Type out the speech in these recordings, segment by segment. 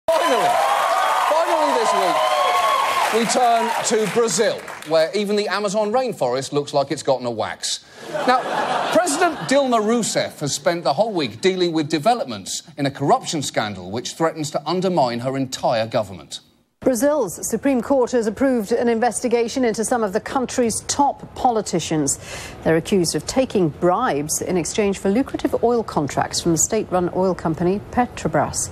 Finally this week, we turn to Brazil, where even the Amazon rainforest looks like it's gotten a wax. Now, President Dilma Rousseff has spent the whole week dealing with developments in a corruption scandal which threatens to undermine her entire government. Brazil's Supreme Court has approved an investigation into some of the country's top politicians. They're accused of taking bribes in exchange for lucrative oil contracts from the state-run oil company Petrobras.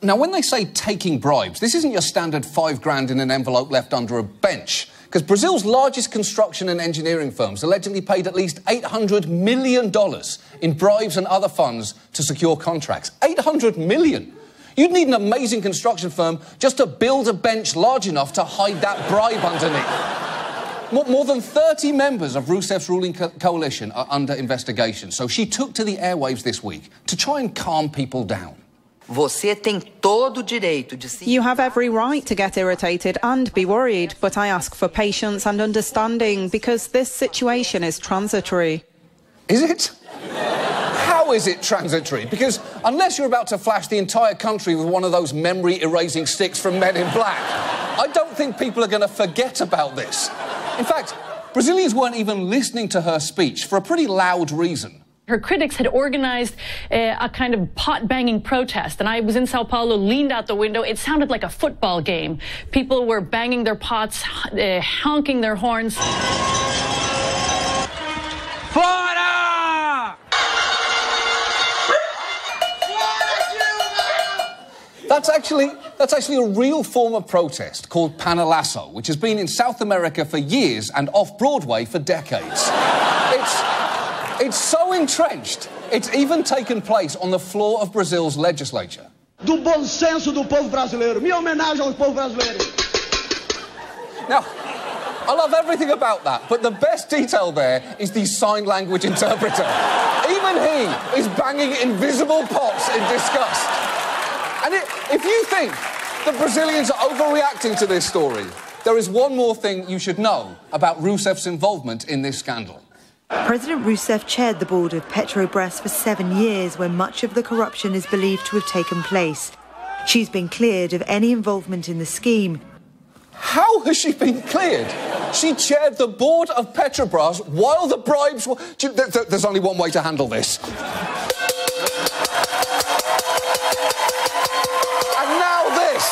Now, when they say taking bribes, this isn't your standard $5 in an envelope left under a bench, because Brazil's largest construction and engineering firms allegedly paid at least $800 million in bribes and other funds to secure contracts. $800 million! You'd need an amazing construction firm just to build a bench large enough to hide that bribe underneath. More than 30 members of Rousseff's ruling coalition are under investigation, so she took to the airwaves this week to try and calm people down. You have every right to get irritated and be worried, but I ask for patience and understanding because this situation is transitory. Is it? How is it transitory? Because unless you're about to flash the entire country with one of those memory-erasing sticks from Men in Black, I don't think people are going to forget about this. In fact, Brazilians weren't even listening to her speech for a pretty loud reason. Her critics had organized a kind of pot-banging protest, and I was in Sao Paulo, leaned out the window. It sounded like a football game. People were banging their pots, honking their horns. Fora! That's actually a real form of protest called panelazo, which has been in South America for years and off-Broadway for decades. It's so entrenched, it's even taken place on the floor of Brazil's legislature. Do bom senso do povo brasileiro. Minha homenagem ao povo brasileiro. Now, I love everything about that, but the best detail there is the sign language interpreter. Even he is banging invisible pots in disgust. And if you think that Brazilians are overreacting to this story, there is one more thing you should know about Rousseff's involvement in this scandal. President Rousseff chaired the board of Petrobras for 7 years when much of the corruption is believed to have taken place. She's been cleared of any involvement in the scheme. How has she been cleared? She chaired the board of Petrobras while the bribes were... There's only one way to handle this. And now this.